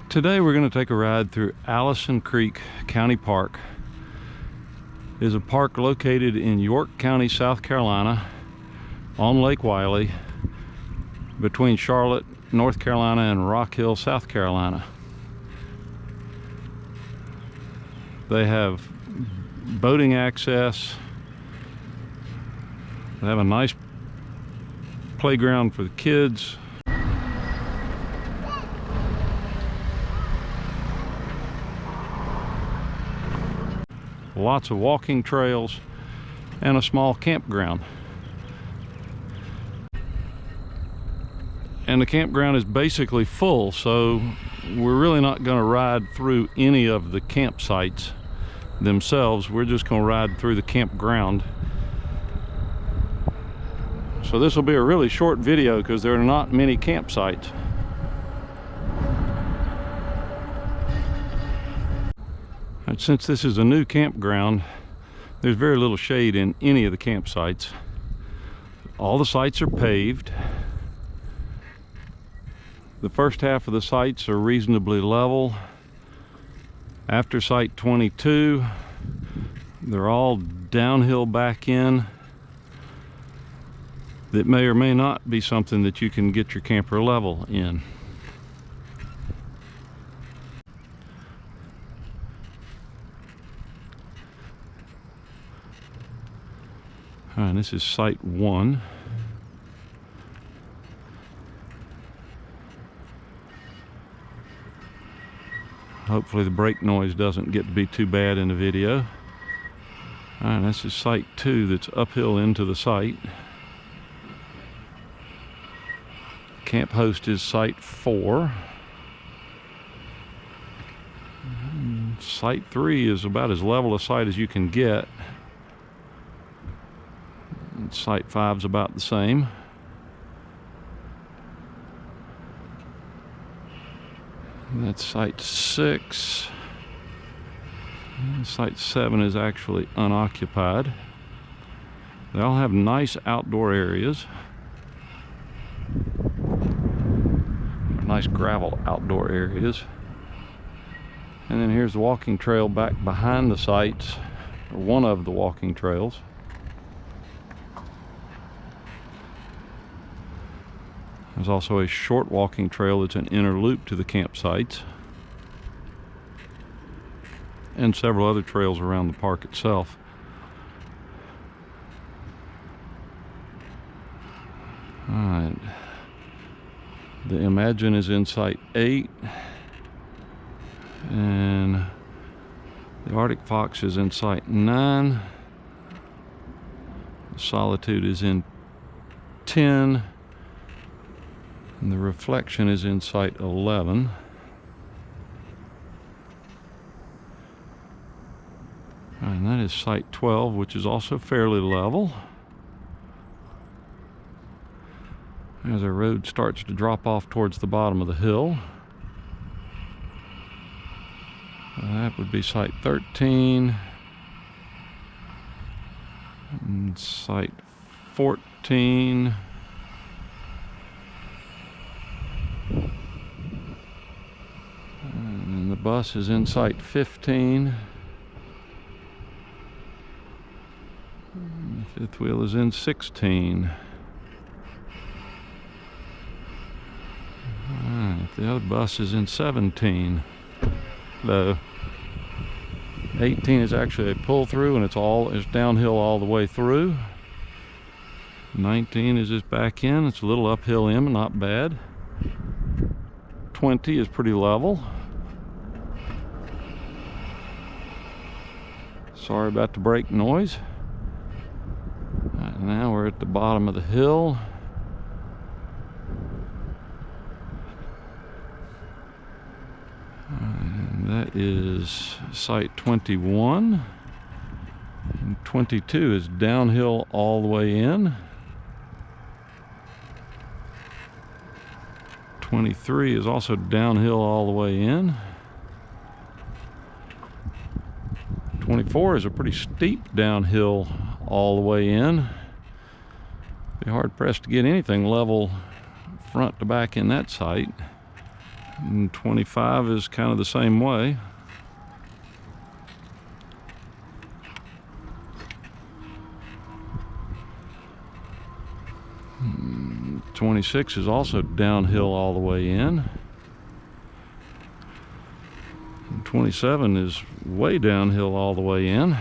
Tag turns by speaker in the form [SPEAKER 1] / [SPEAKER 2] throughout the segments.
[SPEAKER 1] Today we're going to take a ride through Allison Creek County Park. It is a park located in York County, South Carolina, on Lake Wylie, between Charlotte, North Carolina, and Rock Hill, South Carolina. They have boating access. They have a nice playground for the kids. Lots of walking trails and a small campground. And the campground is basically full, so we're really not going to ride through any of the campsites themselves. We're just going to ride through the campground. So this will be a really short video because there are not many campsites. And since this is a new campground, there's very little shade in any of the campsites. All the sites are paved. The first half of the sites are reasonably level. After site 22, they're all downhill back in. That may or may not be something that you can get your camper level in. And this is site 1. Hopefully the brake noise doesn't get to be too bad in the video. And this is site 2 that's uphill into the site. Camp host is site 4. And site 3 is about as level a site as you can get. And site 5 is about the same. And that's site 6. And site 7 is actually unoccupied. They all have nice outdoor areas. Nice gravel outdoor areas. And then here's the walking trail back behind the sites, or one of the walking trails. There's also a short walking trail that's an inner loop to the campsites, and several other trails around the park itself. Alright, the Imagine is in site 8, and the Arctic Fox is in site 9, the Solitude is in 10, and the Reflection is in site 11. And that is site 12, which is also fairly level. As our road starts to drop off towards the bottom of the hill. That would be site 13. And site 14. And the bus is in site 15. And the fifth wheel is in 16. Alright, the other bus is in 17. The 18 is actually a pull through, and it's downhill all the way through. 19 is just back in. It's a little uphill in, not bad. 20 is pretty level. Sorry about the brake noise. Right, now we're at the bottom of the hill. And that is site 21. And 22 is downhill all the way in. 23 is also downhill all the way in. 24 is a pretty steep downhill all the way in. Be hard pressed to get anything level front to back in that site. And 25 is kind of the same way. 26 is also downhill all the way in. And 27 is way downhill all the way in.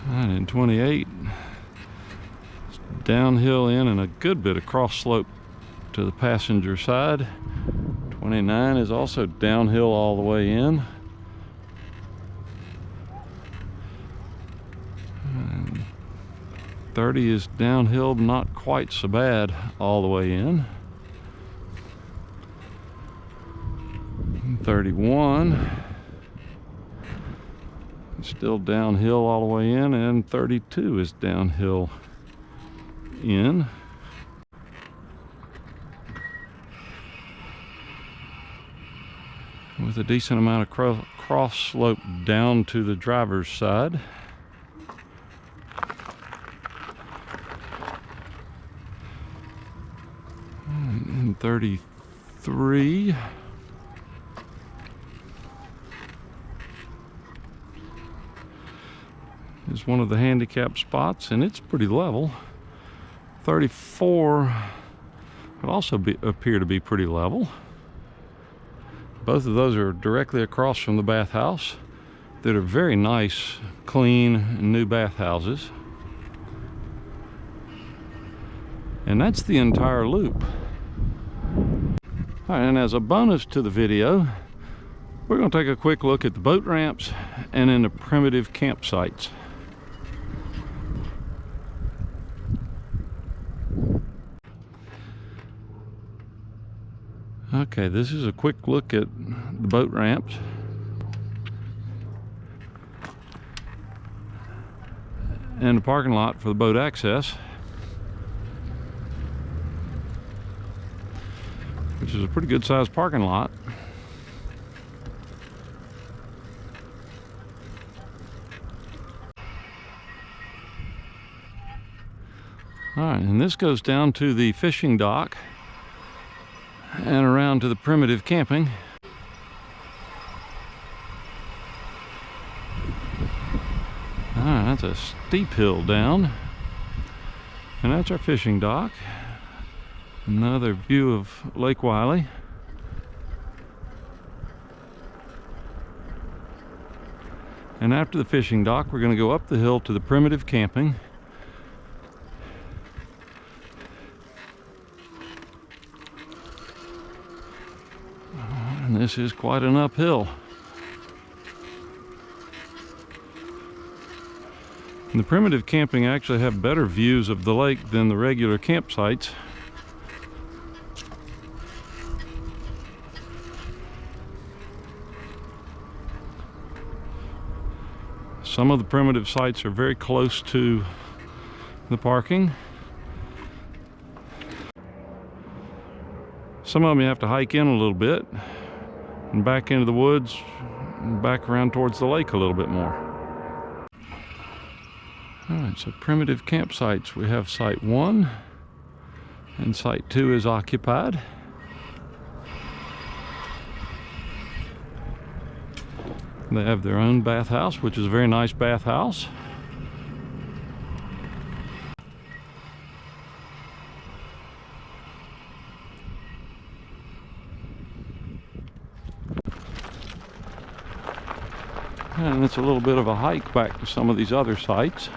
[SPEAKER 1] And in 28, it's downhill in and a good bit of cross slope to the passenger side. 29 is also downhill all the way in. And 30 is downhill, not quite so bad all the way in. And 31 is still downhill all the way in, and 32 is downhill in. With a decent amount of cross slope down to the driver's side. And 33 is one of the handicap spots, and it's pretty level. 34 would also appear to be pretty level. Both of those are directly across from the bathhouse that are very nice, clean, new bathhouses. And that's the entire loop. All right, and as a bonus to the video, we're going to take a quick look at the boat ramps and in the primitive campsites. Okay, this is a quick look at the boat ramps. And the parking lot for the boat access, which is a pretty good sized parking lot. All right, and this goes down to the fishing dock and around to the primitive camping. All right, that's a steep hill down. And that's our fishing dock. Another view of Lake Wylie. And after the fishing dock, we're going to go up the hill to the primitive camping. And this is quite an uphill. And the primitive camping actually have better views of the lake than the regular campsites. Some of the primitive sites are very close to the parking. Some of them you have to hike in a little bit and back into the woods and back around towards the lake a little bit more. All right, so primitive campsites. We have site 1 and site 2 is occupied. They have their own bathhouse, which is a very nice bathhouse. And it's a little bit of a hike back to some of these other sites.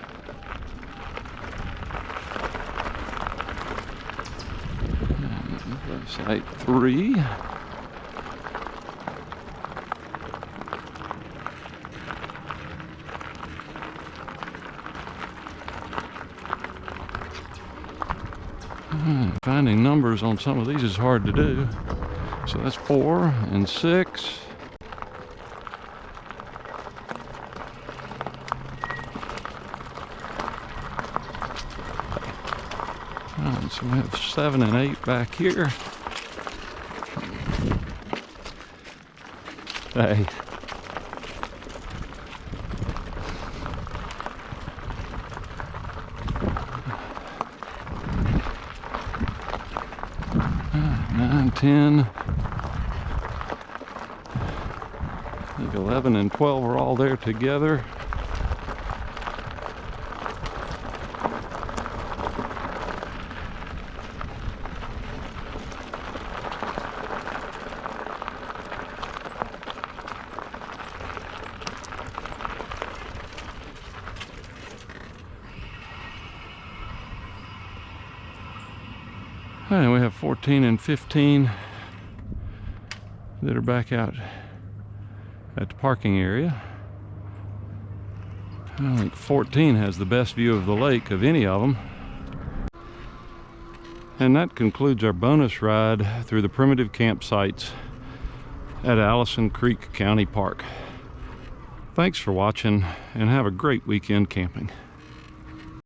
[SPEAKER 1] And site 3. Finding numbers on some of these is hard to do. So that's 4 and 6. Alright, so we have 7 and 8 back here. Hey. and 10. I think 11 and 12 are all there together. And we have 14 and 15 that are back out at the parking area. I think 14 has the best view of the lake of any of them. And that concludes our bonus ride through the primitive campsites at Allison Creek County Park. Thanks for watching and have a great weekend camping.